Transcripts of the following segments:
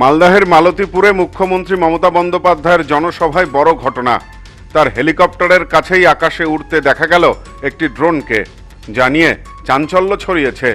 মালদহের মালতীপুরে মুখ্যমন্ত্রী মমতা বন্দ্যোপাধ্যায়ের জনসভায় বড় ঘটনা। তার হেলিকপ্টারের কাছেই আকাশে উড়তে দেখা গেল একটি ড্রোনকে, যা নিয়ে চাঞ্চল্য ছড়িয়েছে।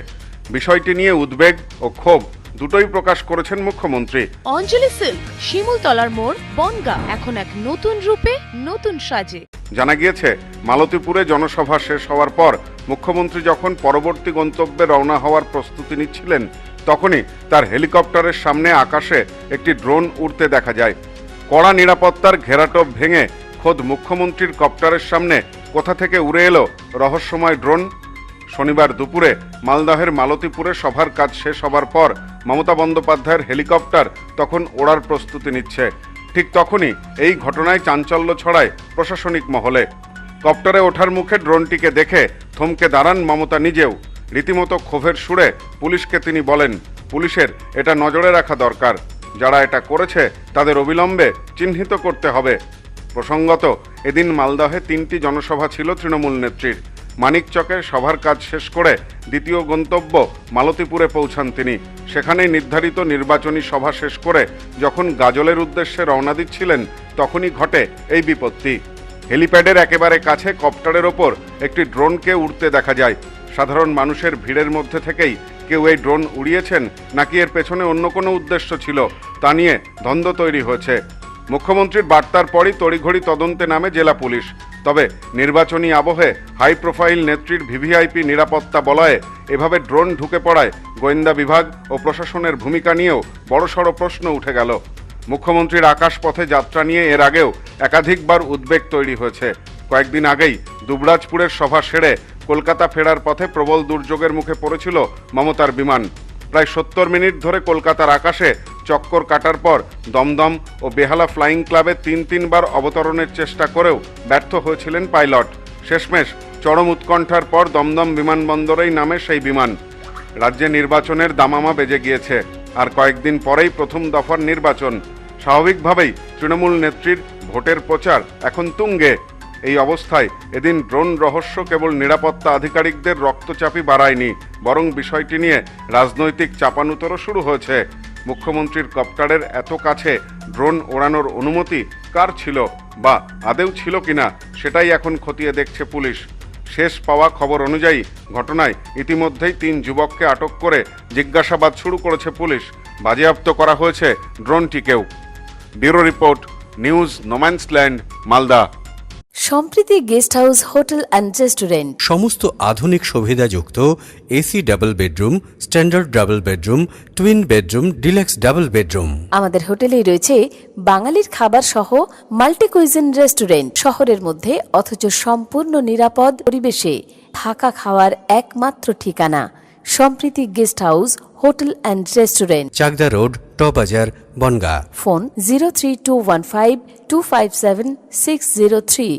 বিষয়টি নিয়ে উদ্বেগ ও ক্ষোভ দুটোই প্রকাশ করেছেন মুখ্যমন্ত্রী। অঞ্জলি সিল্ক, শিমুলতলার মোড়, বনগাঁ এখন এক নতুন রূপে, নতুন সাজে। জানা গিয়েছে, মালতীপুরে জনসভা শেষ হওয়ার পর মুখ্যমন্ত্রী যখন পরবর্তী গন্তব্যে রওনা হওয়ার প্রস্তুতি নিচ্ছিলেন, তখনই তার হেলিকপ্টারের সামনে আকাশে একটি ড্রোন উড়তে দেখা যায়। কড়া নিরাপত্তার ঘেরাটোপ ভেঙে খোদ মুখ্যমন্ত্রীর কপ্টারের সামনে কোথা থেকে উড়ে এলো রহস্যময় ড্রোন। শনিবার দুপুরে মালদহের মালতীপুরে সভার কাজ শেষ হবার পর মমতা বন্দ্যোপাধ্যায়ের হেলিকপ্টার তখন ওড়ার প্রস্তুতি নিচ্ছে। ঠিক তখনই এই ঘটনায় চাঞ্চল্য ছড়ায় প্রশাসনিক মহলে। কপ্টারে ওঠার মুখে ড্রোনটিকে দেখে থমকে দাঁড়ান মমতা নিজেও। রীতিমতো ক্ষোভের সুরে পুলিশকে তিনি বলেন, পুলিশের এটা নজরে রাখা দরকার, যারা এটা করেছে তাদের অবিলম্বে চিহ্নিত করতে হবে। প্রসঙ্গত, এদিন মালদহে 3টি জনসভা ছিল তৃণমূল নেত্রীর। মানিকচকের সভার কাজ শেষ করে দ্বিতীয় গন্তব্য মালতীপুরে পৌঁছান তিনি। সেখানেই নির্ধারিত নির্বাচনী সভা শেষ করে যখন গাজলের উদ্দেশ্যে রওনা দিচ্ছিলেন, তখনই ঘটে এই বিপত্তি। হেলিপ্যাডের একেবারে কাছে কপ্টারের ওপর একটি ড্রোনকে উড়তে দেখা যায়। সাধারণ মানুষের ভিড়ের মধ্যে থেকেই কেউ এই ড্রোন উড়িয়েছেন নাকি এর পেছনে অন্য কোনো উদ্দেশ্য ছিল, তা নিয়ে দ্বন্দ্ব তৈরি হয়েছে। মুখ্যমন্ত্রীর বার্তার পরই তড়িঘড়ি তদন্তে নামে জেলা পুলিশ। তবে নির্বাচনী আবহে হাই প্রোফাইল নেত্রীর ভিভিআইপি নিরাপত্তা বলয়ে এভাবে ড্রোন ঢুকে পড়ায় গোয়েন্দা বিভাগ ও প্রশাসনের ভূমিকা নিয়েও বড়সড় প্রশ্ন উঠে গেল। মুখ্যমন্ত্রীর আকাশপথে যাত্রা নিয়ে এর আগেও একাধিকবার উদ্বেগ তৈরি হয়েছে। কয়েকদিন আগেই দুবরাজপুরের সভা সেরে কলকাতা ফেরার পথে প্রবল দুর্যোগের মুখে পড়েছিল মমতার বিমান। প্রায় 70 মিনিট ধরে কলকাতার আকাশে চক্কর কাটার পর দমদম ও বেহালা ফ্লাইং ক্লাবে 3বার অবতরণের চেষ্টা করেও ব্যর্থ হয়েছিলেন পাইলট। শেষমেশ চরম উৎকণ্ঠার পর দমদম বিমানবন্দরেই নামে সেই বিমান। রাজ্যে নির্বাচনের দামামা বেজে গিয়েছে, আর কয়েকদিন পরেই প্রথম দফার নির্বাচন। স্বাভাবিকভাবেই তৃণমূল নেত্রীর ভোটের প্রচার এখন তুঙ্গে। এই অবস্থায় এদিন ড্রোন রহস্য কেবল নিরাপত্তা আধিকারিকদের রক্তচাপই বাড়ায়নি, বরং বিষয়টি নিয়ে রাজনৈতিক চাপানুতরও শুরু হয়েছে। মুখ্যমন্ত্রীর কপ্টারের এত কাছে ড্রোন ওড়ানোর অনুমতি কার ছিল, বা আদেও ছিল কিনা, সেটাই এখন খতিয়ে দেখছে পুলিশ। শেষ পাওয়া খবর অনুযায়ী ঘটনায় ইতিমধ্যেই 3 যুবককে আটক করে জিজ্ঞাসাবাদ শুরু করেছে পুলিশ। বাজেয়াপ্ত করা হয়েছে ড্রোনটিকেও। Bureau report, news no man's land, Malda. Sampriti guest house, hotel and restaurant. সমস্ত আধুনিক সুবিধাযুক্ত AC double bedroom, standard double bedroom, twin bedroom, deluxe double bedroom. আমাদের হোটেলেই রয়েছে বাঙালির খাবার সহ মাল্টি কুইজিন রেস্টুরেন্ট। শহরের মধ্যে অথচ সম্পূর্ণ নিরাপদ পরিবেশে থাকা খাওয়ার একমাত্র ঠিকানা Sampriti guest house, hotel and restaurant, Chakdah road, টবাজার, বনগাঁ। ফোন 03215257603।